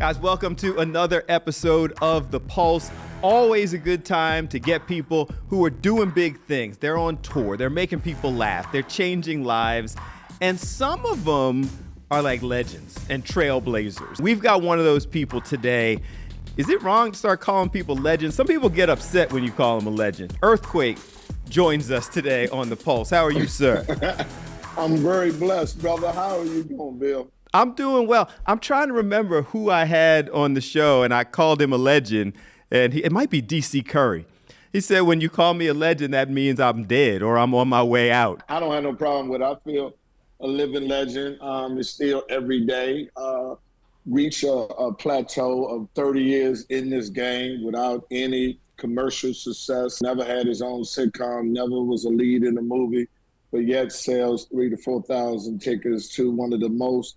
Guys, welcome to another episode of The Pulse. Always a good time to get people who are doing big things. They're on tour. They're making people laugh. They're changing lives. And some of them are like legends and trailblazers. We've got one of those people today. Is it wrong to start calling people legends? Some people get upset when you call them a legend. Earthquake joins us today on The Pulse. How are you, sir? I'm very blessed, brother. How are you doing, Bill? I'm doing well. I'm trying to remember who I had on the show, and I called him a legend, and it might be D.C. Curry. He said, when you call me a legend, that means I'm dead or I'm on my way out. I don't have no problem with it. I feel a living legend is still every day. Reach a plateau of 30 years in this game without any commercial success. Never had his own sitcom, never was a lead in a movie, but yet sells 3,000 to 4,000 tickets to one of the most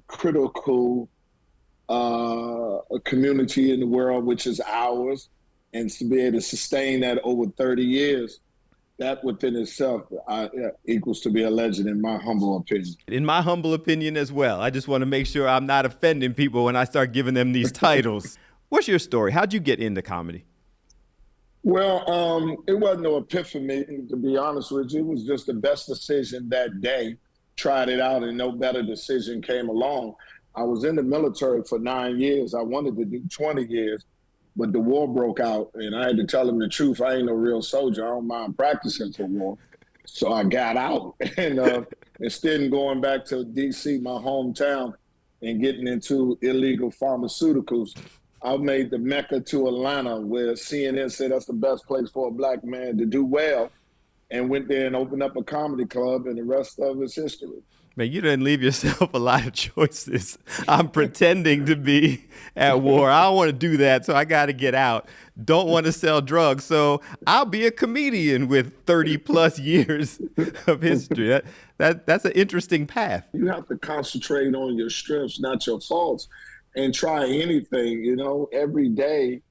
critical community in the world, which is ours, and to be able to sustain that over 30 years, that within itself equals to be a legend, in my humble opinion. In my humble opinion as well. I just want to make sure I'm not offending people when I start giving them these titles. What's your story? How'd you get into comedy? Well, it wasn't no epiphany, to be honest with you. It was just the best decision that day. Tried it out and no better decision came along. I was in the military for 9 years. I wanted to do 20 years, but the war broke out and I had to tell them the truth. I ain't no real soldier. I don't mind practicing for war. So I got out and instead of going back to D.C., my hometown, and getting into illegal pharmaceuticals, I made the Mecca to Atlanta, where CNN said that's the best place for a black man to do well, and went there and opened up a comedy club, and the rest of it's history. Man, you didn't leave yourself a lot of choices. I'm pretending to be at war. I don't want to do that, so I got to get out. Don't want to sell drugs, so I'll be a comedian with 30 plus years of history. That's an interesting path. You have to concentrate on your strengths, not your faults, and try anything, every day.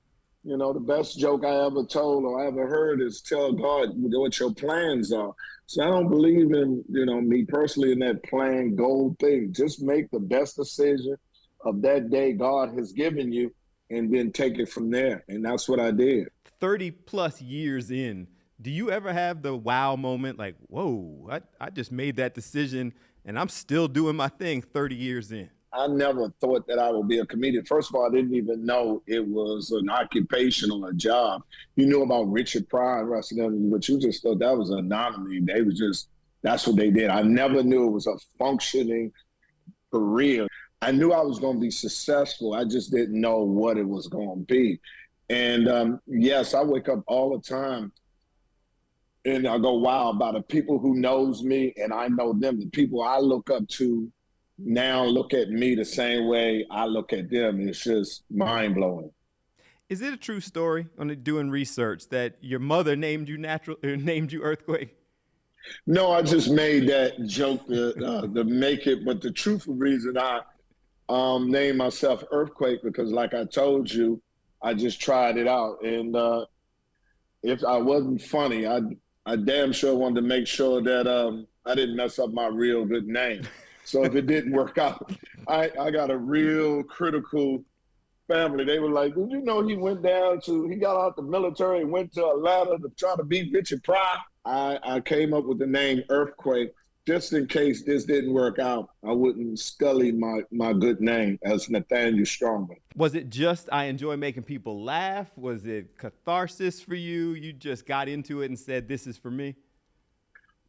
The best joke I ever told or I ever heard is tell God what your plans are. So I don't believe in, me personally, in that plan goal thing. Just make the best decision of that day God has given you and then take it from there. And that's what I did. 30 plus years in, do you ever have the wow moment like, whoa, I just made that decision and I'm still doing my thing 30 years in? I never thought that I would be a comedian. First of all, I didn't even know it was an occupation or a job. You knew about Richard Pryor and Russell Evans, but you just thought that was an anomaly. That's what they did. I never knew it was a functioning career. I knew I was going to be successful. I just didn't know what it was going to be. And yes, I wake up all the time and I go, wow, about the people who knows me and I know them, the people I look up to now look at me the same way I look at them. It's just mind-blowing. Is it a true story on doing research that your mother named you Earthquake? No, I just made that joke to make it, but the truthful reason I named myself Earthquake, because like I told you, I just tried it out. And if I wasn't funny, I damn sure wanted to make sure that I didn't mess up my real good name. So if it didn't work out, I got a real critical family. They were like, did you know he got out the military and went to Atlanta to try to beat Richard Pryor? I came up with the name Earthquake just in case this didn't work out. I wouldn't scully my good name as Nathaniel Stronger. Was it just I enjoy making people laugh? Was it catharsis for you? You just got into it and said, this is for me?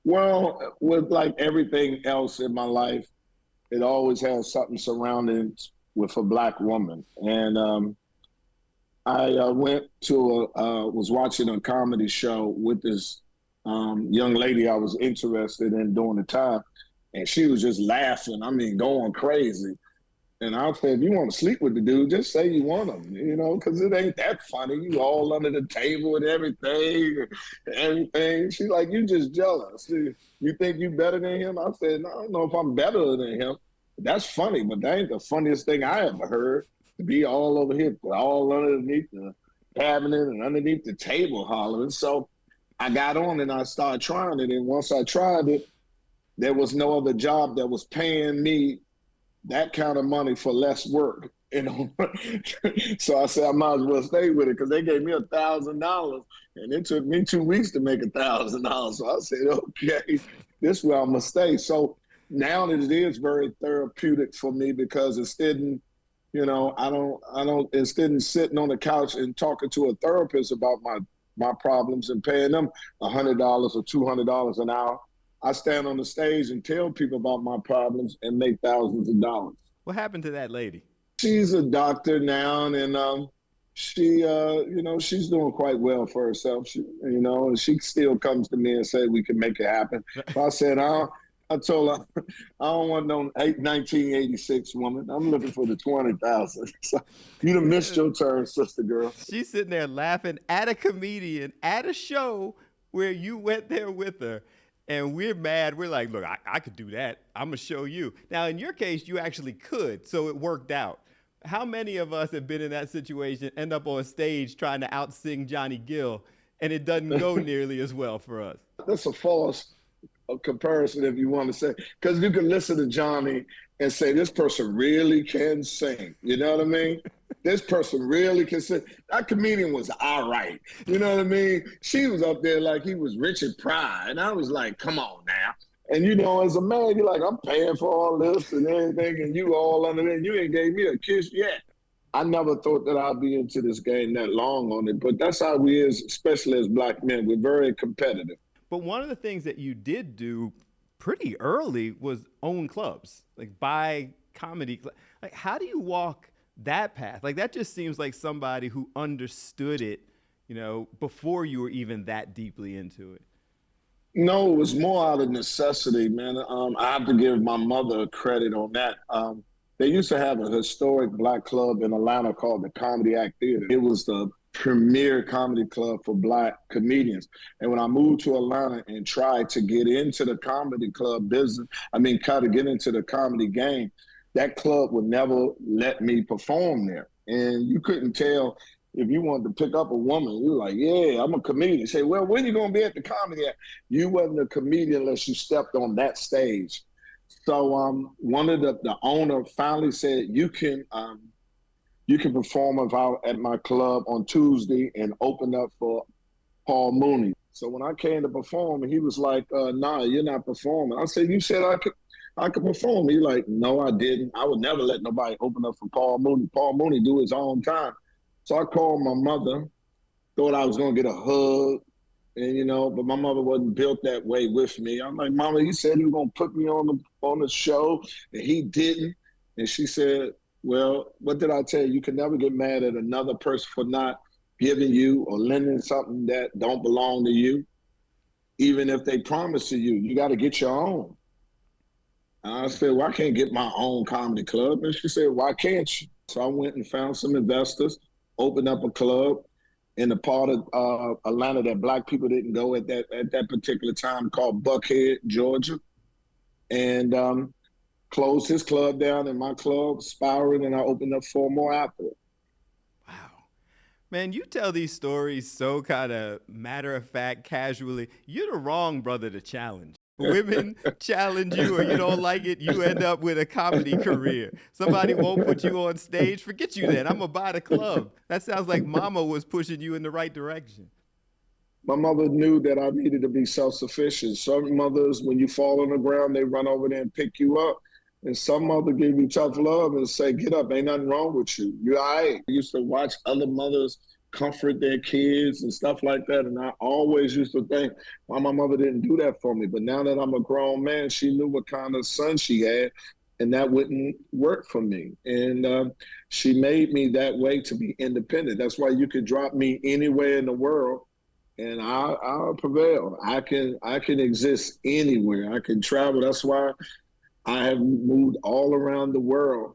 Well, with like everything else in my life, it always has something surrounding with a black woman. And I was watching a comedy show with this young lady I was interested in during the time, and she was just laughing, going crazy. And I said, if you want to sleep with the dude, just say you want him, because it ain't that funny. You all under the table and everything. She's like, you just jealous. You think you better than him? I said, no, I don't know if I'm better than him. That's funny, but that ain't the funniest thing I ever heard. To be all over here, all underneath the cabinet and underneath the table hollering. So I got on and I started trying it. And once I tried it, there was no other job that was paying me that kind of money for less work. You know, so I said I might as well stay with it because they gave me $1,000, and it took me 2 weeks to make $1,000. So I said, okay, this is where I'm gonna stay. So now that it is very therapeutic for me because instead, instead of sitting on the couch and talking to a therapist about my problems and paying them $100 or $200 an hour, I stand on the stage and tell people about my problems and make thousands of dollars. What happened to that lady? She's a doctor now, and she's doing quite well for herself. And she still comes to me and say we can make it happen. But I told her I don't want no 1986 woman. I'm looking for the 20,000. So you done missed your turn, sister girl. She's sitting there laughing at a comedian at a show where you went there with her. And we're mad. We're like, look, I could do that. I'm going to show you. Now, in your case, you actually could, so it worked out. How many of us have been in that situation, end up on stage trying to out-sing Johnny Gill, and it doesn't go nearly as well for us? That's a false comparison, if you want to say, because you can listen to Johnny and say, this person really can sing. You know what I mean? This person really can sing. That comedian was all right. You know what I mean? She was up there like he was Richard Pryor. And I was like, come on now. And, as a man, you're like, I'm paying for all this and everything, and you all under there. You ain't gave me a kiss yet. I never thought that I'd be into this game that long on it. But that's how we is, especially as black men. We're very competitive. But one of the things that you did do pretty early was own clubs, like buy comedy. Like, how do you walk that path? Like, that just seems like somebody who understood it, before you were even that deeply into it. No, it was more out of necessity, man. I have to give my mother credit on that. They used to have a historic black club in Atlanta called the Comedy Act Theater. It was the premier comedy club for black comedians. And when I moved to Atlanta and tried to get into the comedy club business, try to get into the comedy game, that club would never let me perform there. And you couldn't tell if you wanted to pick up a woman. You were like, yeah, I'm a comedian. Say, well, when are you going to be at the Comedy Act? You wasn't a comedian unless you stepped on that stage. So one of the owner finally said, you can perform at my club on Tuesday and open up for Paul Mooney. So when I came to perform, he was like, nah, you're not performing. I said, you said I could perform. He like, no, I didn't. I would never let nobody open up for Paul Mooney. Paul Mooney do his own time. So I called my mother, thought I was going to get a hug, and but my mother wasn't built that way with me. I'm like, Mama, he said he was going to put me on the show, and he didn't. And she said, well, what did I tell you? You can never get mad at another person for not giving you or lending something that don't belong to you. Even if they promise to you, you got to get your own. And I said, well, I can't get my own comedy club. And she said, why can't you? So I went and found some investors, opened up a club in the part of Atlanta that black people didn't go at that particular time, called Buckhead, Georgia. And closed his club down, and my club spiraled, and I opened up 4 more after it. Wow. Man, you tell these stories so kind of matter of fact, casually. You're the wrong brother to challenge. Women challenge you or you don't like it, you end up with a comedy career. Somebody won't put you on stage, forget you then. I'm going to buy the club. That sounds like mama was pushing you in the right direction. My mother knew that I needed to be self-sufficient. Some mothers, when you fall on the ground, they run over there and pick you up. And some mother give you tough love and say, get up, ain't nothing wrong with you. You're all right. I used to watch other mothers comfort their kids and stuff like that. And I always used to think, why my mother didn't do that for me. But now that I'm a grown man, she knew what kind of son she had, and that wouldn't work for me. And she made me that way to be independent. That's why you could drop me anywhere in the world and I'll prevail. I can exist anywhere. I can travel. That's why I have moved all around the world.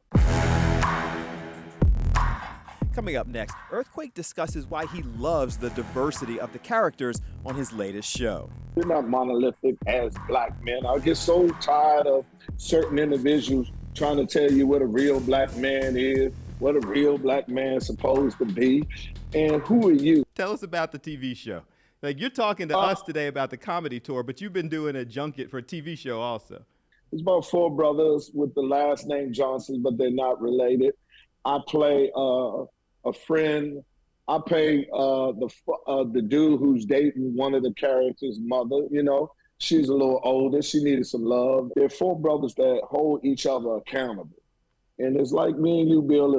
Coming up next, Earthquake discusses why he loves the diversity of the characters on his latest show. We're not monolithic as black men. I get so tired of certain individuals trying to tell you what a real black man is, what a real black man is supposed to be, and who are you? Tell us about the TV show. Like, you're talking to us today about the comedy tour, but you've been doing a junket for a TV show also. It's about four brothers with the last name Johnson, but they're not related. I play a friend. I play the dude who's dating one of the characters' mother. You know, she's a little older. She needed some love. There are four brothers that hold each other accountable, and it's like me and you, Bill.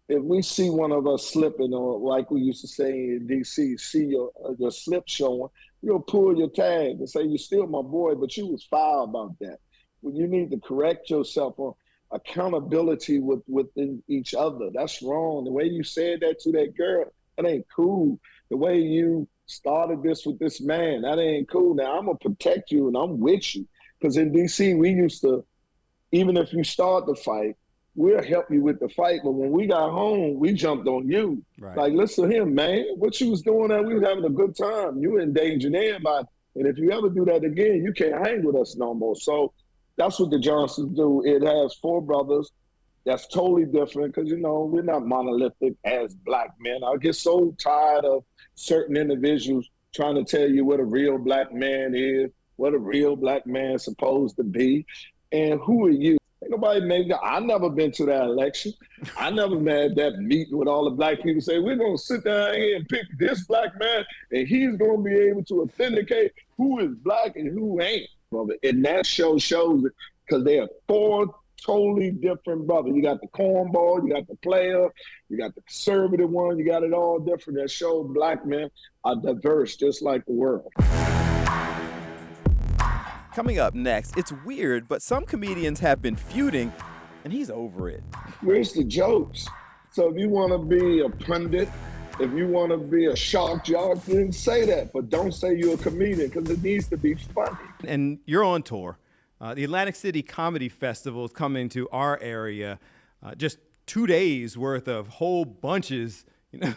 If we see one of us slipping, or like we used to say in DC, see your slip showing, you'll pull your tag and say, "You're still my boy, but you was foul about that." When you need to correct yourself on accountability within each other, that's wrong. The way you said that to that girl, that ain't cool. The way you started this with this man, that ain't cool. Now I'm gonna protect you and I'm with you, because in DC we used to, even if you start the fight, we'll help you with the fight. But when we got home, we jumped on you. Right. Like, listen to him, man. What you was doing there, we was having a good time. You endangering everybody. And if you ever do that again, you can't hang with us no more. So that's what the Johnsons do. It has four brothers. That's totally different because, you know, we're not monolithic as black men. I get so tired of certain individuals trying to tell you what a real black man is, what a real black man is supposed to be. And who are you? Ain't nobody made that. I never been to that election. I never had that meeting with all the black people say, we're going to sit down here and pick this black man, and he's going to be able to authenticate who is black and who ain't. And that show shows it because they are four totally different brothers. You got the cornball, you got the player, you got the conservative one, you got it all different. That shows black men are diverse just like the world. Coming up next, it's weird, but some comedians have been feuding, and he's over it. Where's the jokes? So if you want to be a pundit, if you want to be a shock jock, then say that. But don't say you're a comedian, because it needs to be funny. And you're on tour. The Atlantic City Comedy Festival is coming to our area. Just 2 days worth of whole bunches,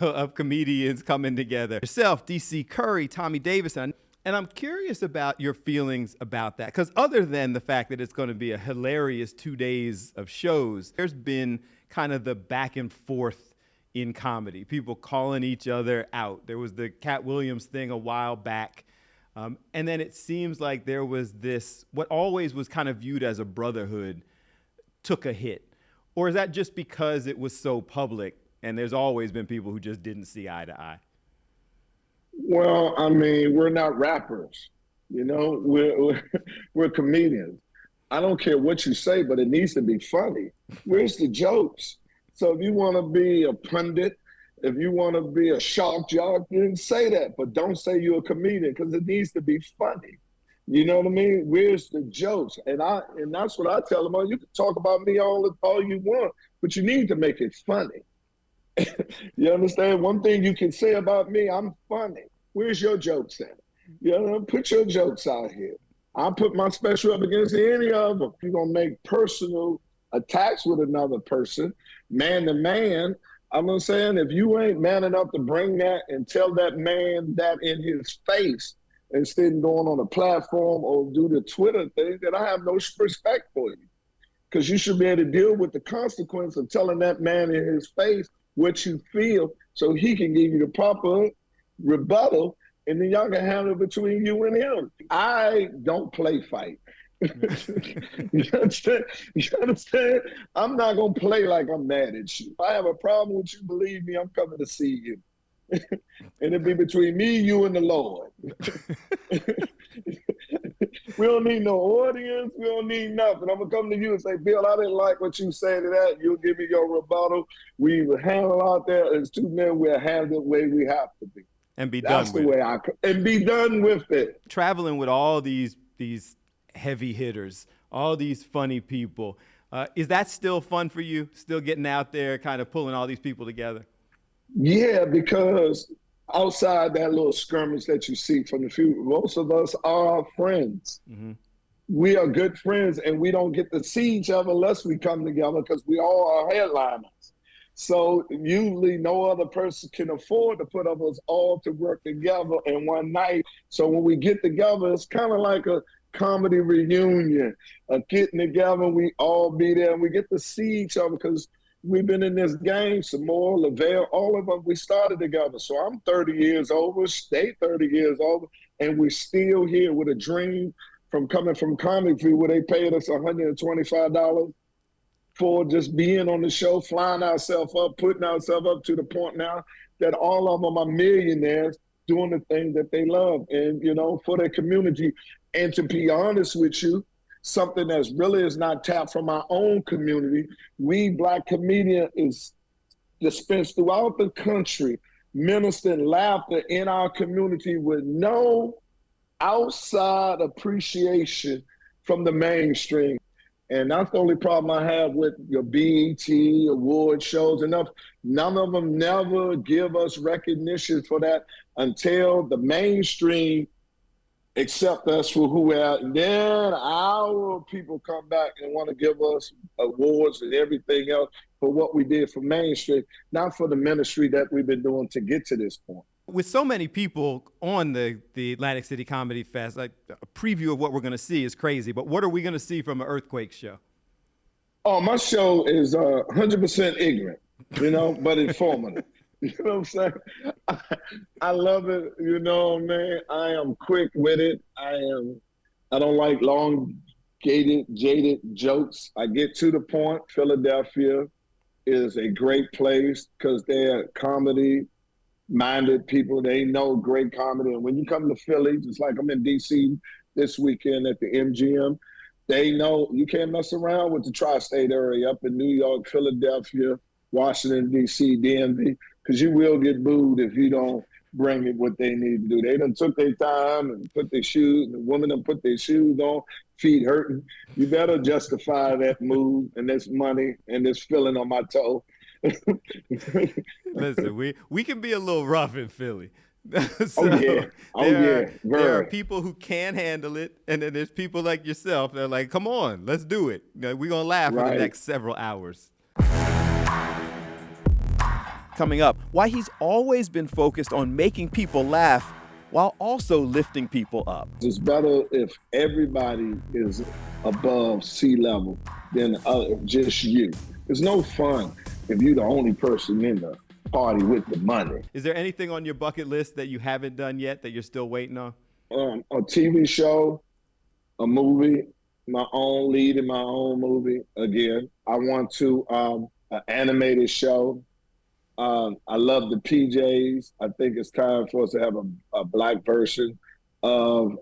of comedians coming together. Yourself, D.C. Curry, Tommy Davis, and I'm curious about your feelings about that, because other than the fact that it's going to be a hilarious 2 days of shows, there's been kind of the back and forth in comedy, people calling each other out. There was the Cat Williams thing a while back. And then it seems like there was this, what always was kind of viewed as a brotherhood, took a hit. Or is that just because it was so public and there's always been people who just didn't see eye to eye? Well, I mean, we're not rappers, we're comedians. I don't care what you say, but it needs to be funny. Where's the jokes? So if you want to be a pundit, if you want to be a shock jock, then say that, but don't say you're a comedian, because it needs to be funny. You know what I mean? Where's the jokes? And that's what I tell them. You can talk about me all you want, but you need to make it funny. You understand? One thing you can say about me, I'm funny. Where's your jokes at? Put your jokes out here. I'll put my special up against any of them. You're going to make personal attacks with another person, man to man. I'm saying, if you ain't man enough to bring that and tell that man that in his face, instead of going on a platform or do the Twitter thing, then I have no respect for you. Because you should be able to deal with the consequence of telling that man in his face what you feel, so he can give you the proper rebuttal, and then y'all can handle it between you and him. I don't play fight. You understand? I'm not going to play like I'm mad at you. If I have a problem with you, believe me, I'm coming to see you. And it'll be between me, you, and the Lord. We don't need no audience. We don't need nothing. I'm going to come to you and say, Bill, I didn't like what you said to that. You'll give me your rebuttal. We will handle out there as two men. We'll handle the way we have to be. And be done with it. And be done with it. Traveling with all these heavy hitters, all these funny people. Is that still fun for you? Still getting out there, kind of pulling all these people together? Yeah, because outside that little skirmish that you see from the few, most of us are friends. Mm-hmm. We are good friends, and we don't get to see each other unless we come together, because we all are headliners. So usually no other person can afford to put us all to work together in one night. So when we get together, it's kind of like a comedy reunion, getting together, we all be there, and we get to see each other, because we've been in this game. Samore, Lavelle, all of them, we started together. So I'm 30 years over, stay 30 years over, and we're still here with a dream from coming from Comic View where they paid us $125 for just being on the show, flying ourselves up, putting ourselves up to the point now that all of them are millionaires doing the thing that they love and, you know, for their community. And to be honest with you, something that's really is not tapped from our own community. We Black comedian is dispensed throughout the country, ministering laughter in our community with no outside appreciation from the mainstream. And that's the only problem I have with your BET award shows. None of them never give us recognition for that until the mainstream accept us for who we are. And then our people come back and want to give us awards and everything else for what we did for mainstream, not for the ministry that we've been doing to get to this point. With so many people on the Atlantic City Comedy Fest, like a preview of what we're going to see is crazy, but what are we going to see from an Earthquake show? Oh, my show is 100% ignorant, you know, but informative. You know what I'm saying? I love it, you know, man. I am quick with it. I don't like jaded jokes. I get to the point. Philadelphia is a great place because they're comedy-minded people. They know great comedy. And when you come to Philly, just like I'm in D.C. this weekend at the MGM, they know you can't mess around with the tri-state area up in New York, Philadelphia, Washington, D.C., DMV, because you will get booed if you don't bring it what they need to do. They done took their time and put their shoes, the women done put their shoes on, feet hurting. You better justify that move and this money and this feeling on my toe. Listen, we can be a little rough in Philly. So there are people who can handle it, and then there's people like yourself that are like, come on, let's do it. We're going to laugh for the next several hours. Coming up, why he's always been focused on making people laugh while also lifting people up. It's better if everybody is above sea level than just you. It's no fun if you're the only person in the party with the money. Is there anything on your bucket list that you haven't done yet that you're still waiting on? A TV show, a movie, my own lead in my own movie. Again, I want to an animated show. I love the PJs. I think it's time for us to have a Black version of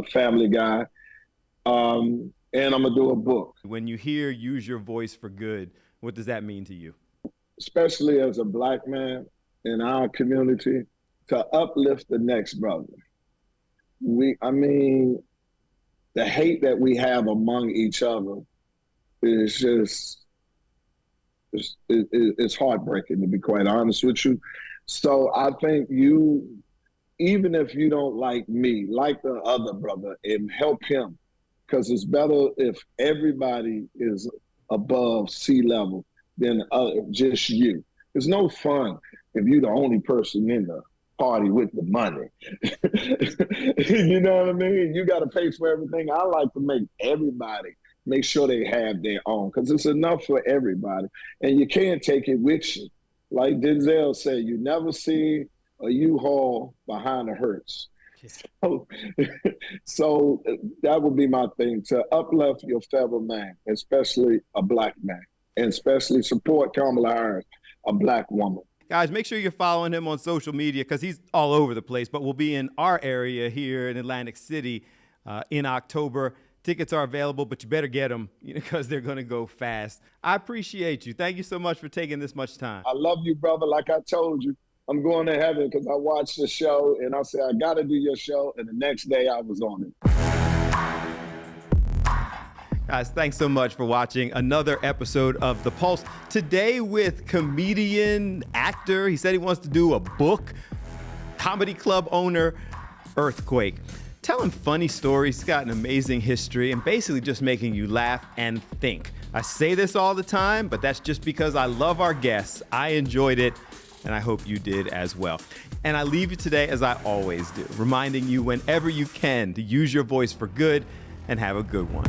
Family Guy. And I'm gonna do a book. When you hear "use your voice for good," what does that mean to you? Especially as a Black man in our community, to uplift the next brother. The hate that we have among each other is just, it's heartbreaking, to be quite honest with you. So I think you, even if you don't like me, like the other brother and help him, because it's better if everybody is above sea level than just you. It's no fun if you're the only person in the party with the money. You know what I mean? You got to pay for everything. I like to make sure they have their own, because it's enough for everybody. And you can't take it with you. Like Denzel said, you never see a U-Haul behind a hearse. So that would be my thing, to uplift your fellow man, especially a Black man, and especially support Kamala Harris, a Black woman. Guys, make sure you're following him on social media because he's all over the place, but we'll be in our area here in Atlantic City in October. Tickets are available, but you better get them because they're going to go fast. I appreciate you. Thank you so much for taking this much time. I love you, brother. Like I told you, I'm going to heaven because I watched the show and I said, I got to do your show. And the next day I was on it. Guys, thanks so much for watching another episode of The Pulse. Today with comedian, actor, he said he wants to do a book, comedy club owner, Earthquake. Telling funny stories, he's got an amazing history, and basically just making you laugh and think. I say this all the time, but that's just because I love our guests. I enjoyed it, and I hope you did as well. And I leave you today as I always do, reminding you whenever you can to use your voice for good and have a good one.